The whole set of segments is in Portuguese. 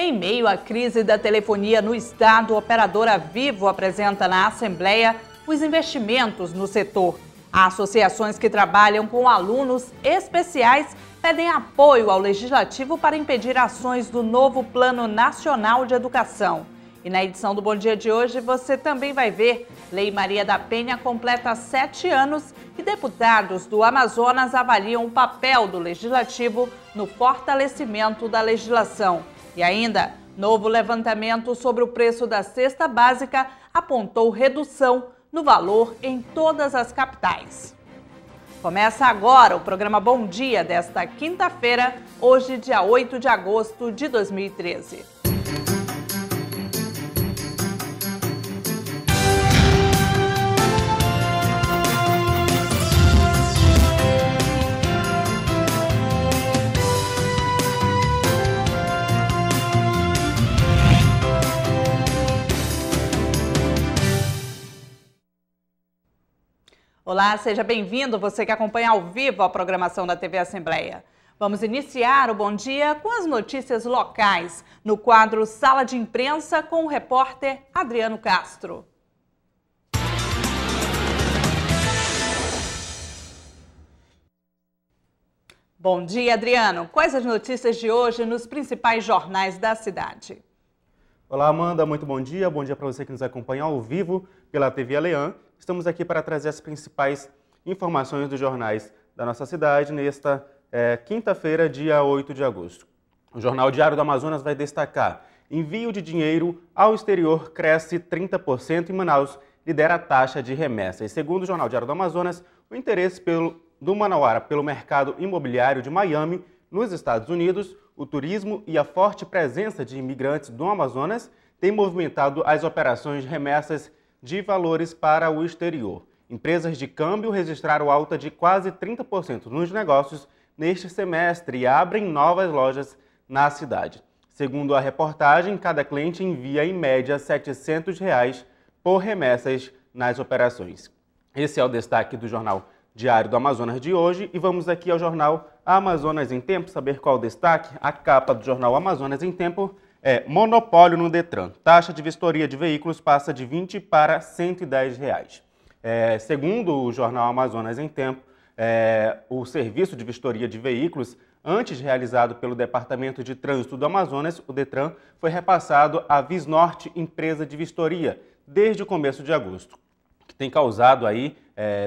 Em meio à crise da telefonia no estado, a operadora Vivo apresenta na Assembleia os investimentos no setor. Associações que trabalham com alunos especiais pedem apoio ao Legislativo para impedir ações do novo Plano Nacional de Educação. E na edição do Bom Dia de hoje você também vai ver: Lei Maria da Penha completa 7 anos e deputados do Amazonas avaliam o papel do Legislativo no fortalecimento da legislação. E ainda, novo levantamento sobre o preço da cesta básica apontou redução no valor em todas as capitais. Começa agora o programa Bom Dia desta quinta-feira, hoje dia 8 de agosto de 2013. Olá, seja bem-vindo, você que acompanha ao vivo a programação da TV Assembleia. Vamos iniciar o Bom Dia com as notícias locais, no quadro Sala de Imprensa com o repórter Adriano Castro. Bom dia, Adriano. Quais as notícias de hoje nos principais jornais da cidade? Olá, Amanda. Muito bom dia. Bom dia para você que nos acompanha ao vivo pela TV Aleã. Estamos aqui para trazer as principais informações dos jornais da nossa cidade nesta quinta-feira, dia 8 de agosto. O Jornal Diário do Amazonas vai destacar: envio de dinheiro ao exterior cresce 30% e Manaus lidera a taxa de remessas. Segundo o Jornal Diário do Amazonas, o interesse do Manauara pelo mercado imobiliário de Miami, nos Estados Unidos, o turismo e a forte presença de imigrantes do Amazonas têm movimentado as operações de remessas de valores para o exterior. Empresas de câmbio registraram alta de quase 30% nos negócios neste semestre e abrem novas lojas na cidade. Segundo a reportagem, cada cliente envia em média R$ 700 por remessas nas operações. Esse é o destaque do Jornal Diário do Amazonas de hoje e vamos aqui ao Jornal Amazonas em Tempo saber qual o destaque. A capa do Jornal Amazonas em Tempo é: monopólio no Detran. Taxa de vistoria de veículos passa de R$ 20 para R$ 110. Segundo o Jornal Amazonas em Tempo, o serviço de vistoria de veículos, antes realizado pelo Departamento de Trânsito do Amazonas, o Detran, foi repassado à Visnorte, empresa de vistoria, desde o começo de agosto, que tem causado aí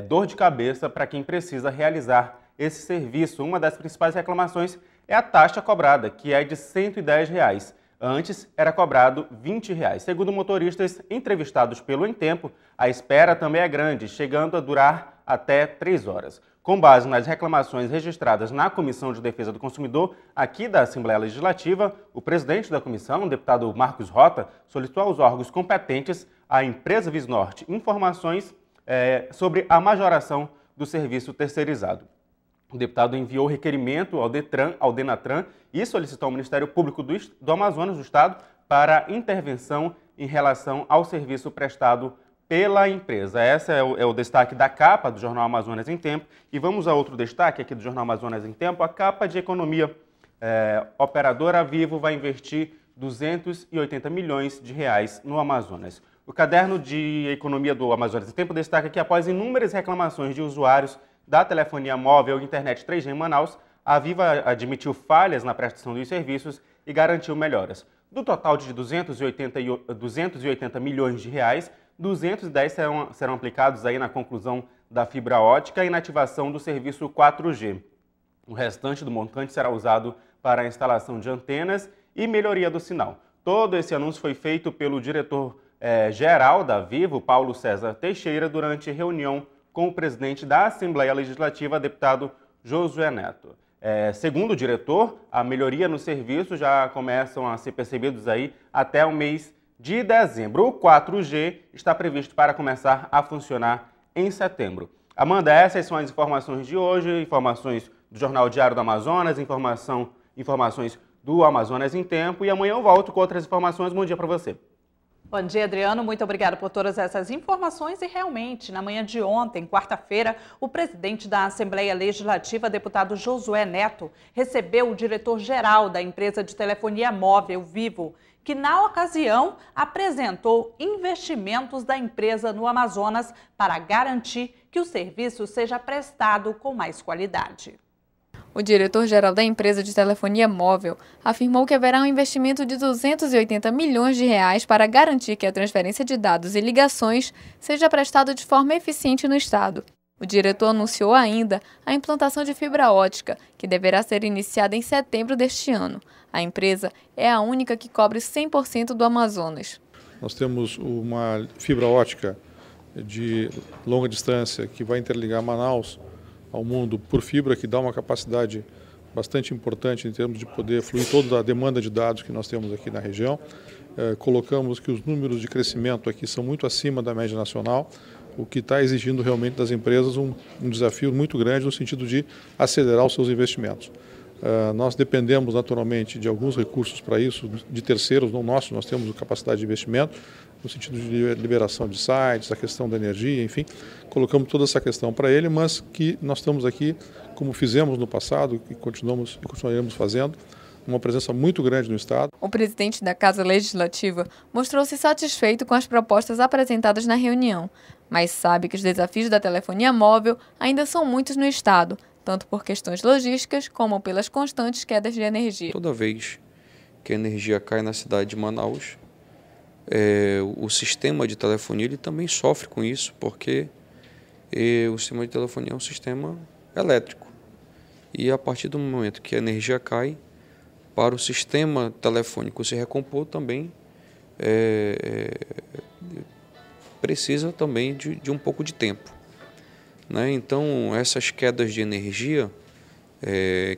dor de cabeça para quem precisa realizar esse serviço. Uma das principais reclamações é a taxa cobrada, que é de R$ 110. Antes era cobrado R$ 20. Segundo motoristas entrevistados pelo Em Tempo, a espera também é grande, chegando a durar até 3 horas. Com base nas reclamações registradas na Comissão de Defesa do Consumidor, aqui da Assembleia Legislativa, o presidente da comissão, o deputado Marcos Rota, solicitou aos órgãos competentes, à empresa Visnorte, informações sobre a majoração do serviço terceirizado. O deputado enviou requerimento ao Denatran e solicitou ao Ministério Público do Amazonas do Estado para intervenção em relação ao serviço prestado pela empresa. Esse é o destaque da capa do Jornal Amazonas em Tempo. E vamos a outro destaque aqui do Jornal Amazonas em Tempo, a capa de economia. Operadora Vivo vai investir R$ 280 milhões no Amazonas. O caderno de economia do Amazonas em Tempo destaca que após inúmeras reclamações de usuários da telefonia móvel e internet 3G em Manaus, a Vivo admitiu falhas na prestação dos serviços e garantiu melhoras. Do total de 280 milhões de reais, 210 serão aplicados aí na conclusão da fibra ótica e na ativação do serviço 4G. O restante do montante será usado para a instalação de antenas e melhoria do sinal. Todo esse anúncio foi feito pelo diretor-geral da Vivo, Paulo César Teixeira, durante reunião com o presidente da Assembleia Legislativa, deputado Josué Neto. Segundo o diretor, a melhoria no serviço já começam a ser percebidos aí até o mês de dezembro. O 4G está previsto para começar a funcionar em setembro. Amanda, essas são as informações de hoje, informações do Jornal Diário do Amazonas, informações do Amazonas em Tempo, e amanhã eu volto com outras informações. Bom dia para você. Bom dia, Adriano. Muito obrigada por todas essas informações. E realmente, na manhã de ontem, quarta-feira, o presidente da Assembleia Legislativa, deputado Josué Neto, recebeu o diretor-geral da empresa de telefonia móvel Vivo, que na ocasião apresentou investimentos da empresa no Amazonas para garantir que o serviço seja prestado com mais qualidade. O diretor-geral da empresa de telefonia móvel afirmou que haverá um investimento de 280 milhões de reais para garantir que a transferência de dados e ligações seja prestada de forma eficiente no estado. O diretor anunciou ainda a implantação de fibra ótica, que deverá ser iniciada em setembro deste ano. A empresa é a única que cobre 100% do Amazonas. Nós temos uma fibra ótica de longa distância que vai interligar Manaus ao mundo por fibra, que dá uma capacidade bastante importante em termos de poder fluir toda a demanda de dados que nós temos aqui na região. Colocamos que os números de crescimento aqui são muito acima da média nacional, o que está exigindo realmente das empresas um desafio muito grande no sentido de acelerar os seus investimentos. Nós dependemos naturalmente de alguns recursos para isso, de terceiros, não nossos, nós temos capacidade de investimento, no sentido de liberação de sites, a questão da energia, enfim, colocamos toda essa questão para ele, mas que nós estamos aqui, como fizemos no passado e continuaremos fazendo, uma presença muito grande no estado. O presidente da Casa Legislativa mostrou-se satisfeito com as propostas apresentadas na reunião, mas sabe que os desafios da telefonia móvel ainda são muitos no estado, tanto por questões logísticas como pelas constantes quedas de energia. Toda vez que a energia cai na cidade de Manaus, o sistema de telefonia ele também sofre com isso, porque o sistema de telefonia é um sistema elétrico. E a partir do momento que a energia cai, para o sistema telefônico se recompor também precisa também de um pouco de tempo, né? Então, essas quedas de energia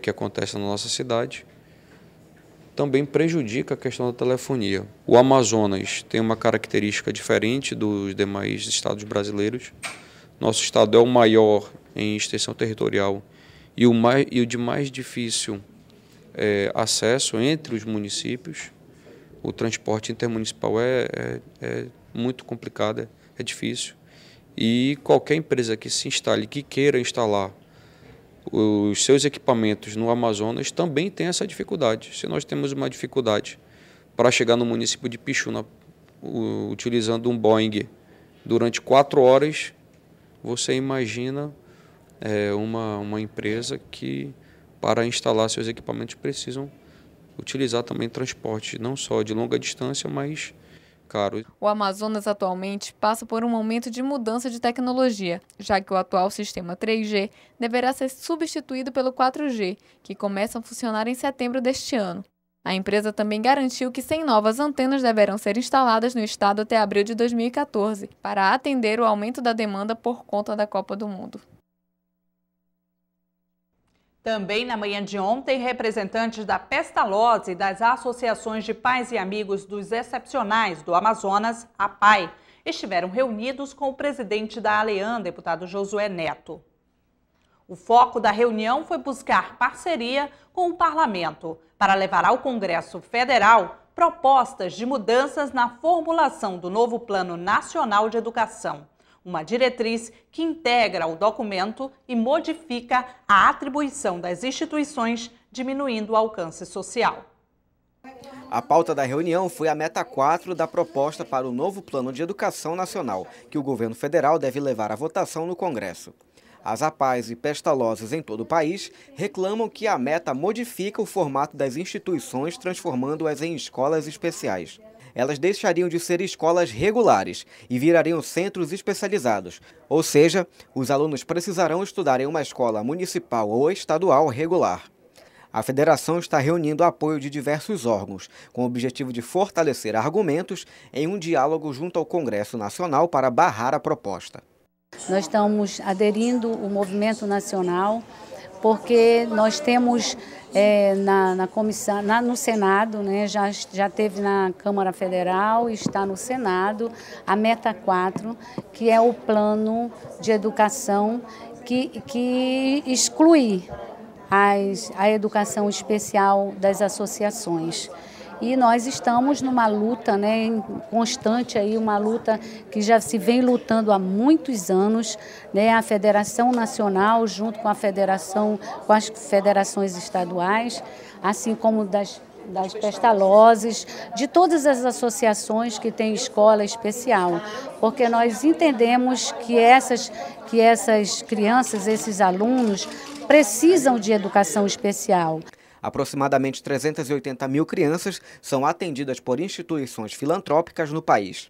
que acontecem na nossa cidade também prejudica a questão da telefonia. O Amazonas tem uma característica diferente dos demais estados brasileiros. Nosso estado é o maior em extensão territorial e o de mais difícil acesso entre os municípios. O transporte intermunicipal é muito complicado, é difícil. E qualquer empresa que se instale, que queira instalar os seus equipamentos no Amazonas também tem essa dificuldade. Se nós temos uma dificuldade para chegar no município de Pixuna utilizando um Boeing durante 4 horas, você imagina uma empresa que, para instalar seus equipamentos, precisam utilizar também transporte, não só de longa distância, mas caro. O Amazonas atualmente passa por um momento de mudança de tecnologia, já que o atual sistema 3G deverá ser substituído pelo 4G, que começa a funcionar em setembro deste ano. A empresa também garantiu que 100 novas antenas deverão ser instaladas no estado até abril de 2014, para atender o aumento da demanda por conta da Copa do Mundo. Também na manhã de ontem, representantes da Pestalozzi e das associações de pais e amigos dos excepcionais do Amazonas, APAE, estiveram reunidos com o presidente da ALEAN, deputado Josué Neto. O foco da reunião foi buscar parceria com o parlamento para levar ao Congresso Federal propostas de mudanças na formulação do novo Plano Nacional de Educação, uma diretriz que integra o documento e modifica a atribuição das instituições, diminuindo o alcance social. A pauta da reunião foi a meta 4 da proposta para o novo Plano de Educação Nacional, que o governo federal deve levar à votação no Congresso. As APAES e Pestalozzi em todo o país reclamam que a meta modifica o formato das instituições, transformando-as em escolas especiais. Elas deixariam de ser escolas regulares e virariam centros especializados, ou seja, os alunos precisarão estudar em uma escola municipal ou estadual regular. A federação está reunindo apoio de diversos órgãos, com o objetivo de fortalecer argumentos em um diálogo junto ao Congresso Nacional para barrar a proposta. Nós estamos aderindo ao movimento nacional porque nós temos na comissão, no Senado, né, já teve na Câmara Federal e está no Senado, a meta 4, que é o plano de educação que exclui a educação especial das associações. e nós estamos numa luta, né, constante aí, uma luta que já se vem lutando há muitos anos, né, a Federação Nacional junto com com as federações estaduais, assim como das pestalozes, de todas as associações que têm escola especial, porque nós entendemos que essas crianças, esses alunos, precisam de educação especial. Aproximadamente 380 mil crianças são atendidas por instituições filantrópicas no país.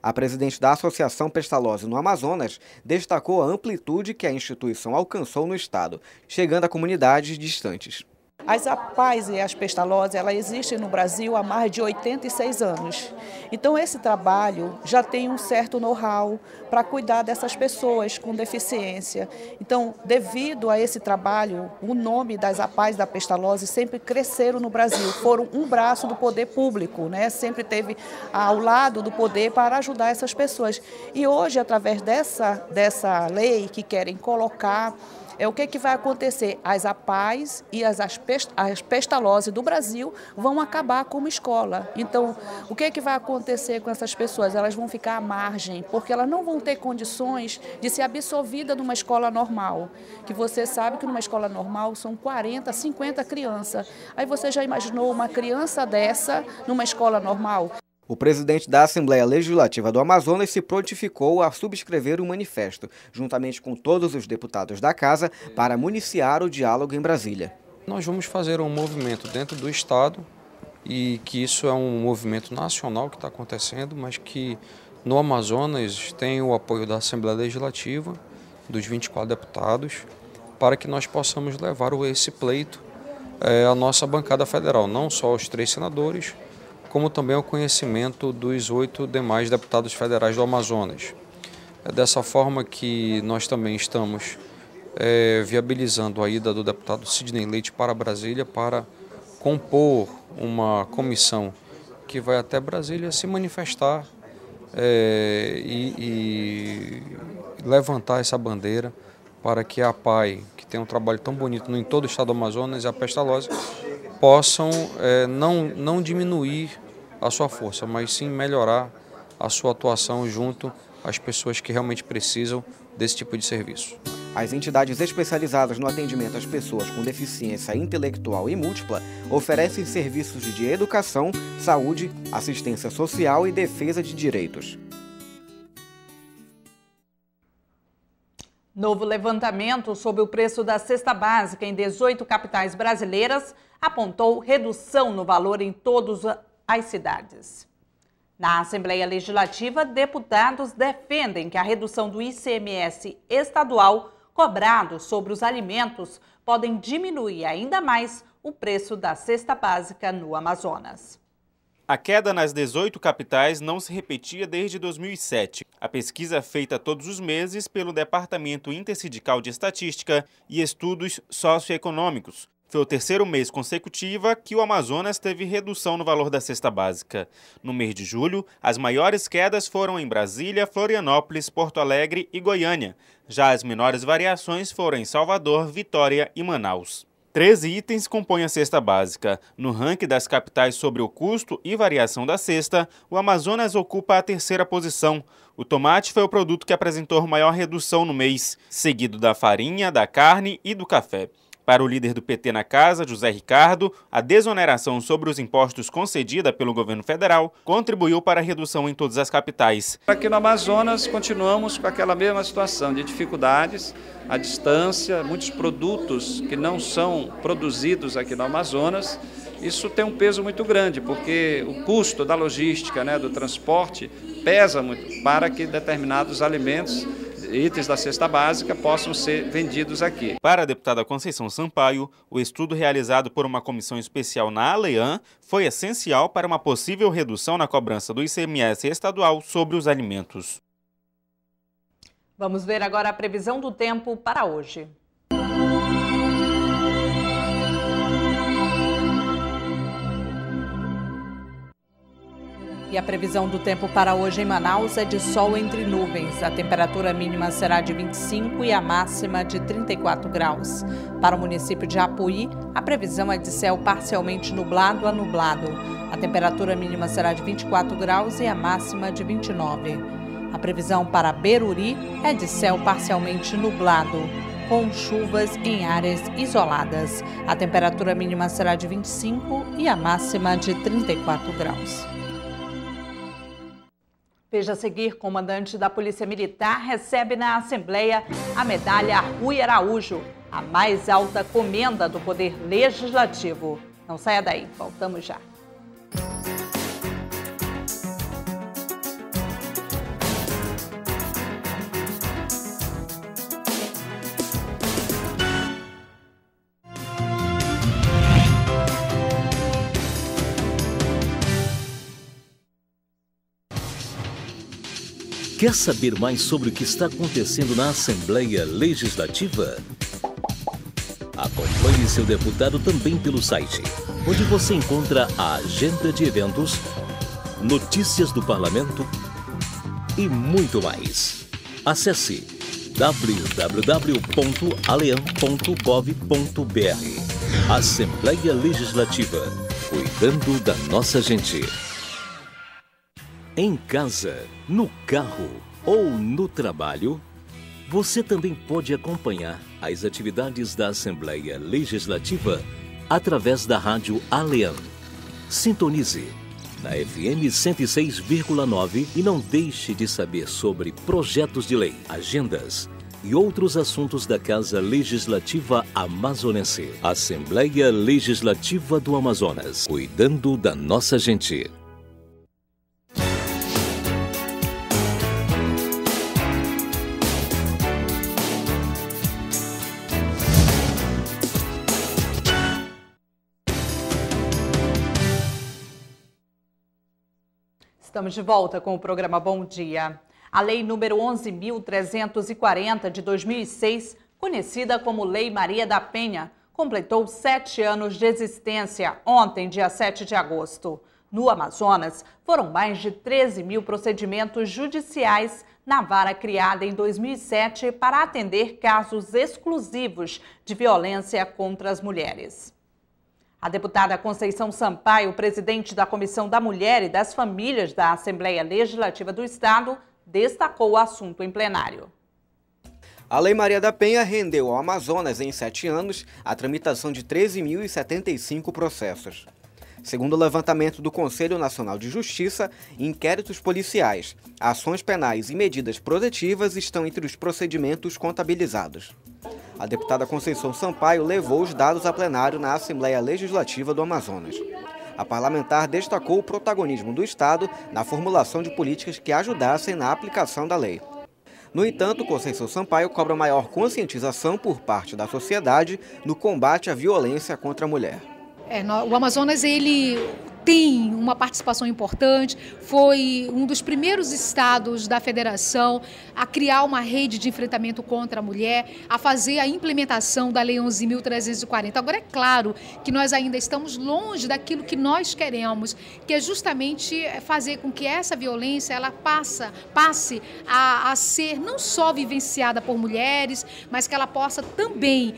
A presidente da Associação Pestalozzi no Amazonas destacou a amplitude que a instituição alcançou no estado, chegando a comunidades distantes. As APAES e as Pestalozzi, elas existem no Brasil há mais de 86 anos. Então, esse trabalho já tem um certo know-how para cuidar dessas pessoas com deficiência. Então, devido a esse trabalho, o nome das APAES da Pestalozzi sempre cresceram no Brasil. Foram um braço do poder público, né? Sempre teve ao lado do poder para ajudar essas pessoas. E hoje, através dessa lei que querem colocar, o que vai acontecer? As APAES e as Pestalozzi do Brasil vão acabar como escola. Então, o que vai acontecer com essas pessoas? Elas vão ficar à margem, porque elas não vão ter condições de ser absorvidas numa escola normal. Que você sabe que numa escola normal são 40, 50 crianças. Aí você já imaginou uma criança dessa numa escola normal? O presidente da Assembleia Legislativa do Amazonas se prontificou a subscrever o manifesto, juntamente com todos os deputados da Casa, para municiar o diálogo em Brasília. Nós vamos fazer um movimento dentro do Estado, e que isso é um movimento nacional que está acontecendo, mas que no Amazonas tem o apoio da Assembleia Legislativa, dos 24 deputados, para que nós possamos levar esse pleito à nossa bancada federal, não só os 3 senadores, como também o conhecimento dos 8 demais deputados federais do Amazonas. É dessa forma que nós também estamos viabilizando a ida do deputado Sidney Leite para Brasília para compor uma comissão que vai até Brasília se manifestar e levantar essa bandeira para que a APAE, que tem um trabalho tão bonito em todo o estado do Amazonas, e a Pestalozzi possam não diminuir a sua força, mas sim melhorar a sua atuação junto às pessoas que realmente precisam desse tipo de serviço. As entidades especializadas no atendimento às pessoas com deficiência intelectual e múltipla oferecem serviços de educação, saúde, assistência social e defesa de direitos. Novo levantamento sobre o preço da cesta básica em 18 capitais brasileiras apontou redução no valor em todas as cidades. Na Assembleia Legislativa, deputados defendem que a redução do ICMS estadual cobrado sobre os alimentos podem diminuir ainda mais o preço da cesta básica no Amazonas. A queda nas 18 capitais não se repetia desde 2007. A pesquisa é feita todos os meses pelo Departamento Intersindical de Estatística e Estudos Socioeconômicos. Foi o 3º mês consecutivo que o Amazonas teve redução no valor da cesta básica. No mês de julho, as maiores quedas foram em Brasília, Florianópolis, Porto Alegre e Goiânia. Já as menores variações foram em Salvador, Vitória e Manaus. 13 itens compõem a cesta básica. No ranking das capitais sobre o custo e variação da cesta, o Amazonas ocupa a 3ª posição. O tomate foi o produto que apresentou maior redução no mês, seguido da farinha, da carne e do café. Para o líder do PT na casa, José Ricardo, a desoneração sobre os impostos concedida pelo governo federal contribuiu para a redução em todas as capitais. Aqui no Amazonas, continuamos com aquela mesma situação de dificuldades, a distância, muitos produtos que não são produzidos aqui no Amazonas. Isso tem um peso muito grande, porque o custo da logística, do transporte, pesa muito para que determinados alimentos, itens da cesta básica, possam ser vendidos aqui. Para a deputada Conceição Sampaio, o estudo realizado por uma comissão especial na ALEAN foi essencial para uma possível redução na cobrança do ICMS estadual sobre os alimentos. Vamos ver agora a previsão do tempo para hoje. E a previsão do tempo para hoje em Manaus é de sol entre nuvens. A temperatura mínima será de 25 e a máxima de 34 graus. Para o município de Apuí, a previsão é de céu parcialmente nublado a nublado. A temperatura mínima será de 24 graus e a máxima de 29. A previsão para Beruri é de céu parcialmente nublado, com chuvas em áreas isoladas. A temperatura mínima será de 25 e a máxima de 34 graus. Veja a seguir, comandante da Polícia Militar recebe na Assembleia a medalha Rui Araújo, a mais alta comenda do Poder Legislativo. Não saia daí, voltamos já. Quer saber mais sobre o que está acontecendo na Assembleia Legislativa? Acompanhe seu deputado também pelo site, onde você encontra a agenda de eventos, notícias do parlamento e muito mais. Acesse www.aleam.gov.br. Assembleia Legislativa, cuidando da nossa gente. Em casa, no carro ou no trabalho, você também pode acompanhar as atividades da Assembleia Legislativa através da rádio Aleam. Sintonize na FM 106,9 e não deixe de saber sobre projetos de lei, agendas e outros assuntos da Casa Legislativa Amazonense. Assembleia Legislativa do Amazonas, cuidando da nossa gente. Estamos de volta com o programa Bom Dia. A Lei número 11.340 de 2006, conhecida como Lei Maria da Penha, completou 7 anos de existência ontem, dia 7 de agosto. No Amazonas, foram mais de 13 mil procedimentos judiciais na vara criada em 2007 para atender casos exclusivos de violência contra as mulheres. A deputada Conceição Sampaio, presidente da Comissão da Mulher e das Famílias da Assembleia Legislativa do Estado, destacou o assunto em plenário. A Lei Maria da Penha rendeu ao Amazonas, em 7 anos, a tramitação de 13.075 processos. Segundo o levantamento do Conselho Nacional de Justiça, inquéritos policiais, ações penais e medidas protetivas estão entre os procedimentos contabilizados. A deputada Conceição Sampaio levou os dados a plenário na Assembleia Legislativa do Amazonas. A parlamentar destacou o protagonismo do Estado na formulação de políticas que ajudassem na aplicação da lei. No entanto, Conceição Sampaio cobra maior conscientização por parte da sociedade no combate à violência contra a mulher. O Amazonas, ele tem uma participação importante, foi um dos primeiros estados da federação a criar uma rede de enfrentamento contra a mulher, a fazer a implementação da Lei 11.340. Agora, é claro que nós ainda estamos longe daquilo que nós queremos, que é justamente fazer com que essa violência ela passe a ser não só vivenciada por mulheres, mas que ela possa também,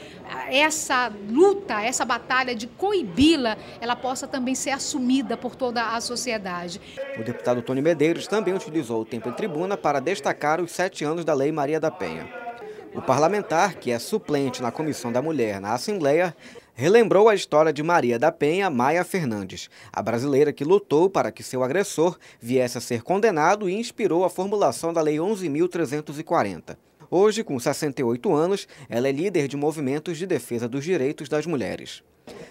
essa luta, essa batalha de coibi-la, ela possa também ser assumida por toda a sociedade. O deputado Tony Medeiros também utilizou o tempo em tribuna para destacar os 7 anos da Lei Maria da Penha. O parlamentar, que é suplente na Comissão da Mulher na Assembleia, relembrou a história de Maria da Penha Maia Fernandes, a brasileira que lutou para que seu agressor viesse a ser condenado e inspirou a formulação da Lei 11.340. Hoje, com 68 anos, ela é líder de movimentos de defesa dos direitos das mulheres.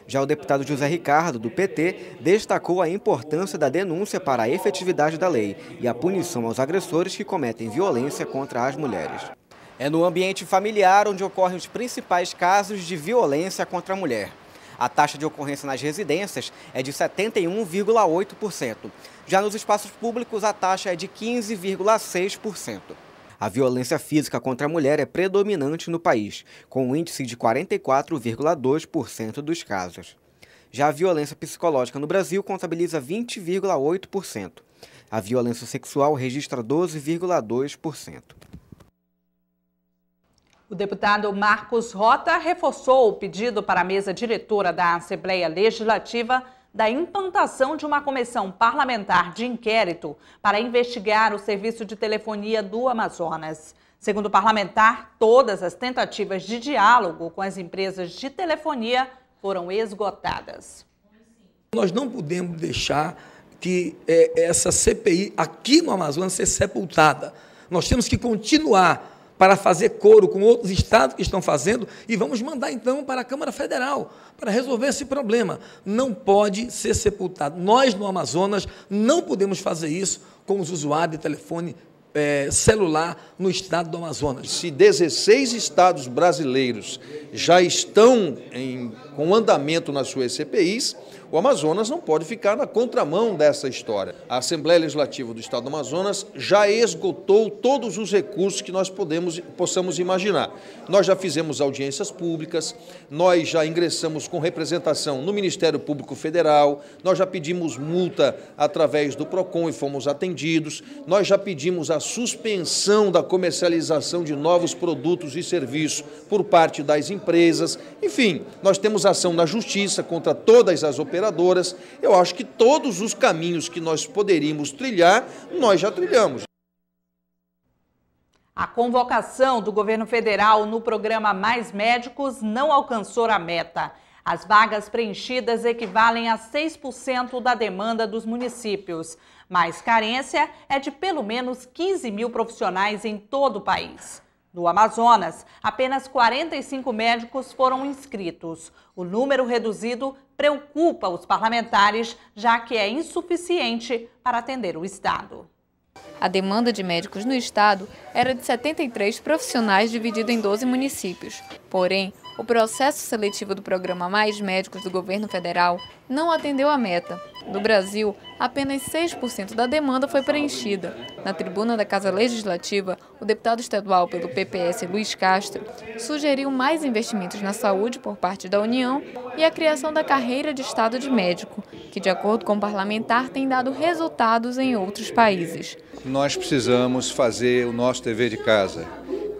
Já o deputado José Ricardo, do PT, destacou a importância da denúncia para a efetividade da lei e a punição aos agressores que cometem violência contra as mulheres. É no ambiente familiar onde ocorrem os principais casos de violência contra a mulher. A taxa de ocorrência nas residências é de 71,8%. Já nos espaços públicos, a taxa é de 15,6%. A violência física contra a mulher é predominante no país, com um índice de 44,2% dos casos. Já a violência psicológica no Brasil contabiliza 20,8%. A violência sexual registra 12,2%. O deputado Marcos Rota reforçou o pedido para a mesa diretora da Assembleia Legislativa da implantação de uma comissão parlamentar de inquérito para investigar o serviço de telefonia do Amazonas. Segundo o parlamentar, todas as tentativas de diálogo com as empresas de telefonia foram esgotadas. Nós não podemos deixar que essa CPI aqui no Amazonas seja sepultada. Nós temos que continuar para fazer coro com outros estados que estão fazendo e vamos mandar, então, para a Câmara Federal para resolver esse problema. Não pode ser sepultado. Nós, no Amazonas, não podemos fazer isso com os usuários de telefone celular no estado do Amazonas. Se 16 estados brasileiros já estão com andamento nas suas CPIs, o Amazonas não pode ficar na contramão dessa história. A Assembleia Legislativa do Estado do Amazonas já esgotou todos os recursos que nós possamos imaginar. Nós já fizemos audiências públicas, nós já ingressamos com representação no Ministério Público Federal, nós já pedimos multa através do PROCON e fomos atendidos, nós já pedimos a suspensão da comercialização de novos produtos e serviços por parte das empresas. Enfim, nós temos ação na Justiça contra todas as operadoras. Eu acho que todos os caminhos que nós poderíamos trilhar, nós já trilhamos. A convocação do governo federal no programa Mais Médicos não alcançou a meta. As vagas preenchidas equivalem a 6% da demanda dos municípios, mas carência é de pelo menos 15 mil profissionais em todo o país. No Amazonas, apenas 45 médicos foram inscritos. O número reduzido preocupa os parlamentares, já que é insuficiente para atender o estado. A demanda de médicos no estado era de 73 profissionais dividido em 12 municípios. Porém, o processo seletivo do programa Mais Médicos do governo federal não atendeu a meta. No Brasil, apenas 6% da demanda foi preenchida. Na tribuna da Casa Legislativa, o deputado estadual pelo PPS, Luiz Castro, sugeriu mais investimentos na saúde por parte da União e a criação da carreira de estado de médico, que, de acordo com o parlamentar, tem dado resultados em outros países. Nós precisamos fazer o nosso dever de casa,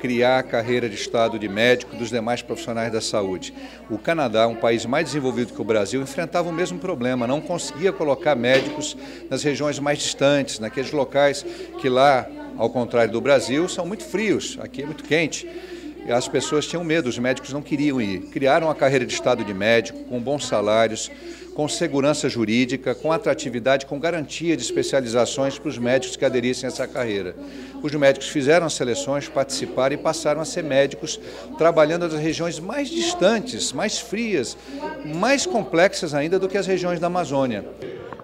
criar a carreira de estado de médico dos demais profissionais da saúde. O Canadá, um país mais desenvolvido que o Brasil, enfrentava o mesmo problema, não conseguia colocar médicos nas regiões mais distantes, naqueles locais que lá, ao contrário do Brasil, são muito frios, aqui é muito quente. E as pessoas tinham medo, os médicos não queriam ir. Criaram a carreira de estado de médico, com bons salários, com segurança jurídica, com atratividade, com garantia de especializações para os médicos que aderissem a essa carreira. Os médicos fizeram as seleções, participaram e passaram a ser médicos, trabalhando nas regiões mais distantes, mais frias, mais complexas ainda do que as regiões da Amazônia.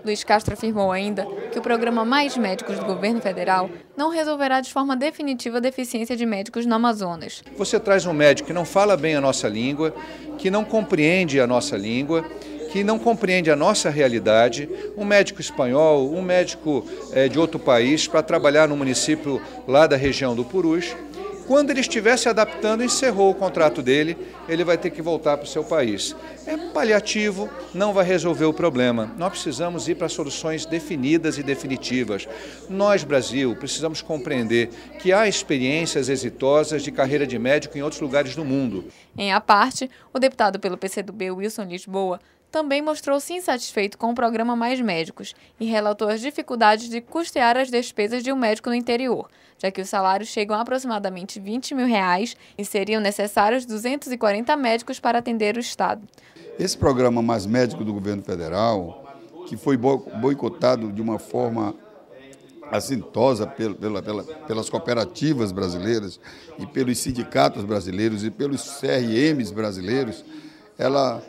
Luiz Castro afirmou ainda que o programa Mais Médicos do governo federal não resolverá de forma definitiva a deficiência de médicos no Amazonas. Você traz um médico que não fala bem a nossa língua, que não compreende a nossa língua, que não compreende a nossa realidade, um médico espanhol, um médico de outro país, para trabalhar no município lá da região do Purus. Quando ele estiver se adaptando, encerrou o contrato dele, ele vai ter que voltar para o seu país. É paliativo, não vai resolver o problema. Nós precisamos ir para soluções definidas e definitivas. Nós, Brasil, precisamos compreender que há experiências exitosas de carreira de médico em outros lugares do mundo. Em à parte, o deputado pelo PCdoB, Wilson Lisboa, também mostrou-se insatisfeito com o programa Mais Médicos e relatou as dificuldades de custear as despesas de um médico no interior, já que os salários chegam a aproximadamente R$20 mil e seriam necessários 240 médicos para atender o estado. Esse programa Mais Médico do governo federal, que foi boicotado de uma forma assintosa pelas cooperativas brasileiras e pelos sindicatos brasileiros e pelos CRMs brasileiros, ela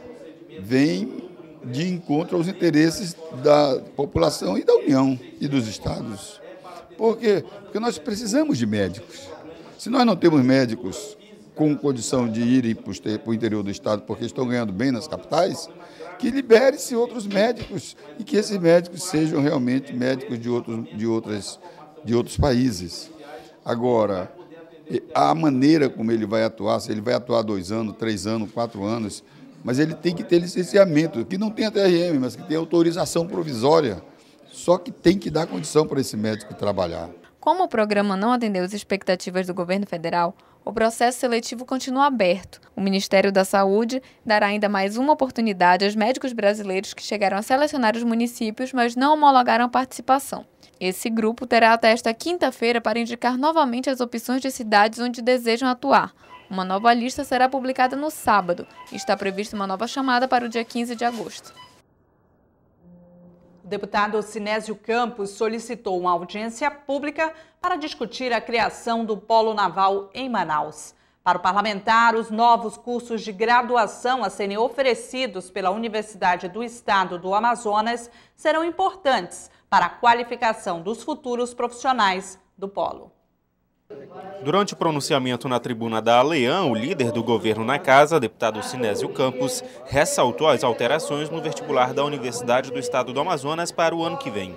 vem de encontro aos interesses da população e da União e dos estados. Por quê? Porque nós precisamos de médicos. Se nós não temos médicos com condição de irem para o interior do estado porque estão ganhando bem nas capitais, que libere-se outros médicos e que esses médicos sejam realmente médicos de outros países. Agora, a maneira como ele vai atuar, se ele vai atuar 2 anos, 3 anos, 4 anos, mas ele tem que ter licenciamento, que não tenha TRM, mas que tenha autorização provisória Só que tem que dar condição para esse médico trabalhar. Como o programa não atendeu as expectativas do governo federal, o processo seletivo continua aberto. O Ministério da Saúde dará ainda mais uma oportunidade aos médicos brasileiros que chegaram a selecionar os municípios, mas não homologaram a participação. Esse grupo terá até esta quinta-feira para indicar novamente as opções de cidades onde desejam atuar. Uma nova lista será publicada no sábado e está prevista uma nova chamada para o dia 15 de agosto. O deputado Sinésio Campos solicitou uma audiência pública para discutir a criação do Polo Naval em Manaus. Para o parlamentar, os novos cursos de graduação a serem oferecidos pela Universidade do Estado do Amazonas serão importantes para a qualificação dos futuros profissionais do Polo. Durante o pronunciamento na tribuna da Aleã, o líder do governo na casa, deputado Sinésio Campos, ressaltou as alterações no vestibular da Universidade do Estado do Amazonas para o ano que vem.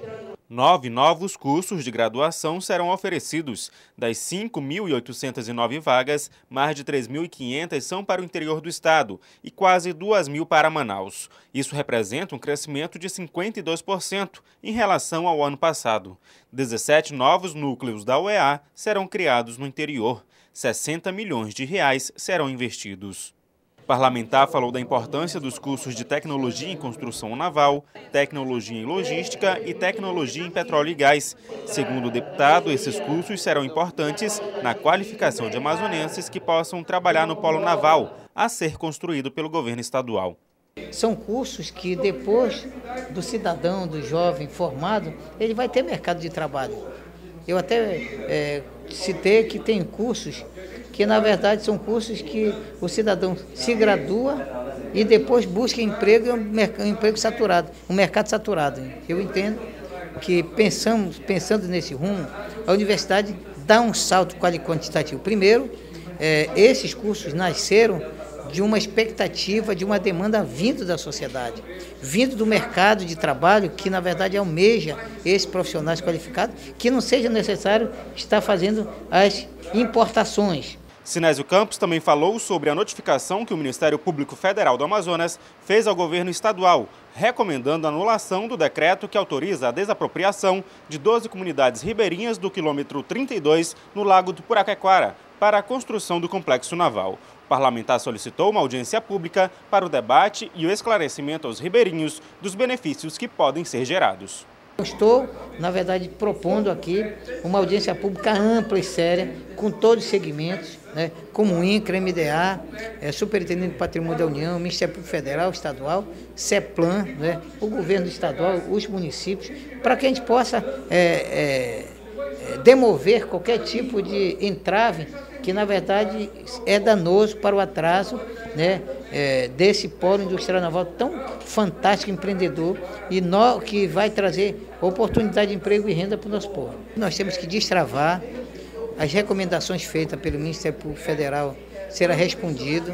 9 novos cursos de graduação serão oferecidos. Das 5.809 vagas, mais de 3.500 são para o interior do estado e quase 2.000 para Manaus. Isso representa um crescimento de 52% em relação ao ano passado. 17 novos núcleos da UEA serão criados no interior. 60 milhões de reais serão investidos. O parlamentar falou da importância dos cursos de tecnologia em construção naval, tecnologia em logística e tecnologia em petróleo e gás. Segundo o deputado, esses cursos serão importantes na qualificação de amazonenses que possam trabalhar no polo naval, a ser construído pelo governo estadual. São cursos que depois do cidadão, do jovem formado, ele vai ter mercado de trabalho. Eu até citei que tem cursos que na verdade são cursos que o cidadão se gradua e depois busca emprego, um emprego saturado, um mercado saturado. Eu entendo que pensando nesse rumo, a universidade dá um salto quantitativo. Primeiro, esses cursos nasceram de uma expectativa, de uma demanda vindo da sociedade, vindo do mercado de trabalho, que na verdade almeja esses profissionais qualificados, que não seja necessário estar fazendo as importações. Sinésio Campos também falou sobre a notificação que o Ministério Público Federal do Amazonas fez ao governo estadual, recomendando a anulação do decreto que autoriza a desapropriação de 12 comunidades ribeirinhas do quilômetro 32 no Lago do Puraquequara para a construção do complexo naval. O parlamentar solicitou uma audiência pública para o debate e o esclarecimento aos ribeirinhos dos benefícios que podem ser gerados. Eu estou, na verdade, propondo aqui uma audiência pública ampla e séria, com todos os segmentos, né, como o INCRA, MDA, Superintendente do Patrimônio da União, Ministério Público Federal, Estadual, CEPLAN, né, o governo estadual, os municípios, para que a gente possa demover qualquer tipo de entrave que, na verdade, é danoso para o atraso, né, desse polo industrial naval tão fantástico, empreendedor, e que vai trazer oportunidade de emprego e renda para o nosso povo. Nós temos que destravar as recomendações feitas pelo Ministério Público Federal, será respondido,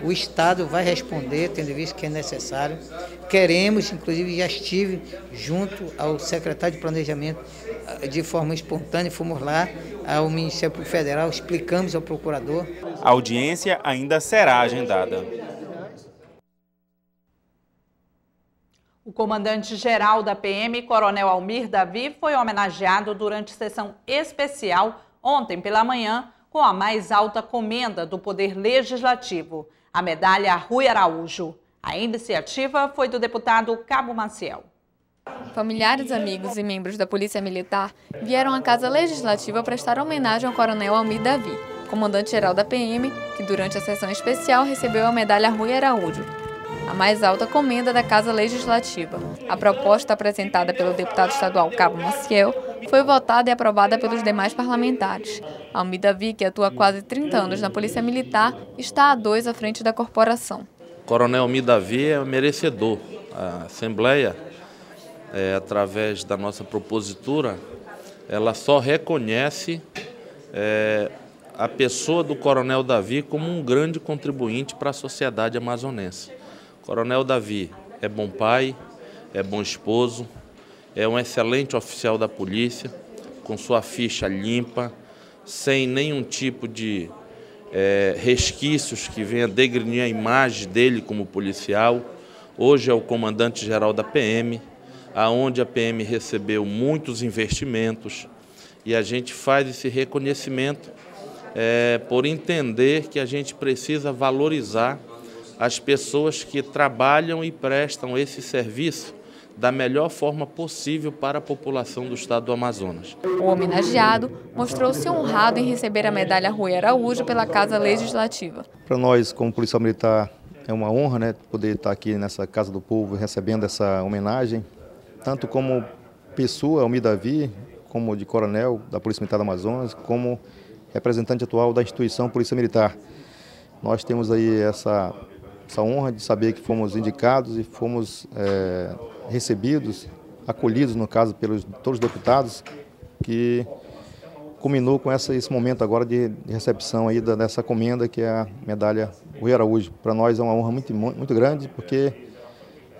o Estado vai responder, tendo visto que é necessário. Queremos, inclusive já estive junto ao secretário de Planejamento de forma espontânea, fomos lá ao Ministério Público Federal, explicamos ao procurador. A audiência ainda será agendada. O comandante-geral da PM, Coronel Almir Davi, foi homenageado durante sessão especial ontem pela manhã com a mais alta comenda do Poder Legislativo, a medalha Rui Araújo. A iniciativa foi do deputado Cabo Maciel. Familiares, amigos e membros da Polícia Militar vieram à Casa Legislativa prestar homenagem ao Coronel Almir Davi, comandante-geral da PM, que durante a sessão especial recebeu a medalha Rui Araújo, a mais alta comenda da Casa Legislativa. A proposta apresentada pelo deputado estadual Cabo Maciel foi votada e aprovada pelos demais parlamentares. Almir Davi, que atua há quase 30 anos na Polícia Militar, está há 2 à frente da corporação. Coronel Almir Davi é merecedor. A Assembleia, através da nossa propositura, ela só reconhece a pessoa do Coronel Davi como um grande contribuinte para a sociedade amazonense. Coronel Davi é bom pai, é bom esposo, é um excelente oficial da polícia, com sua ficha limpa, sem nenhum tipo de resquícios que venha degrinir a imagem dele como policial. Hoje é o comandante-geral da PM, onde a PM recebeu muitos investimentos, e a gente faz esse reconhecimento por entender que a gente precisa valorizar as pessoas que trabalham e prestam esse serviço da melhor forma possível para a população do estado do Amazonas. O homenageado mostrou-se honrado em receber a medalha Rui Araújo pela Casa Legislativa. Para nós, como Policial Militar, é uma honra, né, poder estar aqui nessa Casa do Povo recebendo essa homenagem, tanto como pessoa, Almir Davi, como de coronel da Polícia Militar do Amazonas, como representante atual da instituição Polícia Militar. Nós temos aí essa honra de saber que fomos indicados e fomos recebidos, acolhidos, no caso, pelos todos os deputados, que culminou com esse momento agora de recepção aí dessa comenda, que é a medalha Rui Araújo. Para nós é uma honra muito grande, porque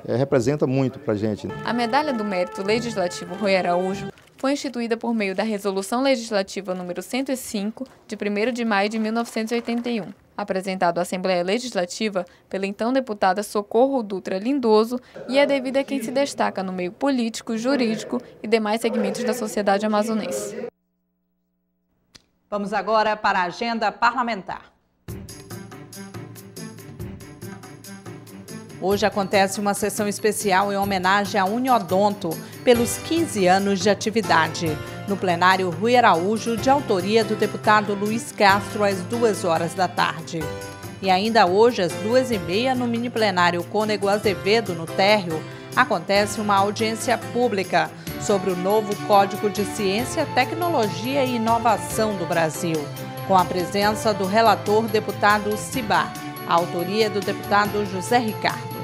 representa muito para a gente. A medalha do Mérito Legislativo Rui Araújo foi instituída por meio da Resolução Legislativa número 105, de 1º de maio de 1981, apresentado à Assembleia Legislativa pela então deputada Socorro Dutra Lindoso, e é devida a quem se destaca no meio político, jurídico e demais segmentos da sociedade amazonense. Vamos agora para a agenda parlamentar. Hoje acontece uma sessão especial em homenagem à Uniodonto pelos 15 anos de atividade. No plenário Rui Araújo, de autoria do deputado Luiz Castro, às 2h da tarde. E ainda hoje, às 2h30, no mini plenário Cônego Azevedo, no térreo, acontece uma audiência pública sobre o novo Código de Ciência, Tecnologia e Inovação do Brasil, com a presença do relator deputado Cibá, a autoria do deputado José Ricardo.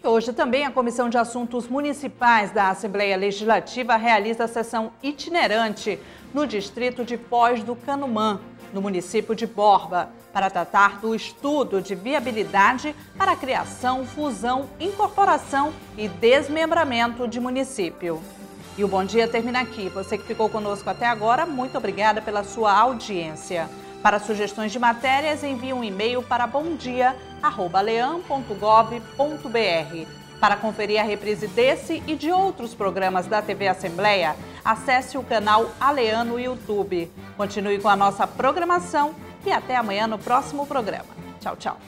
Hoje também a Comissão de Assuntos Municipais da Assembleia Legislativa realiza a sessão itinerante no distrito de Foz do Canumã, no município de Borba, para tratar do estudo de viabilidade para a criação, fusão, incorporação e desmembramento de município. E o Bom Dia termina aqui. Você que ficou conosco até agora, muito obrigada pela sua audiência. Para sugestões de matérias, envie um e-mail para bomdia@alean.gov.br. Para conferir a reprise desse e de outros programas da TV Assembleia, acesse o canal Alean no YouTube. Continue com a nossa programação e até amanhã no próximo programa. Tchau, tchau.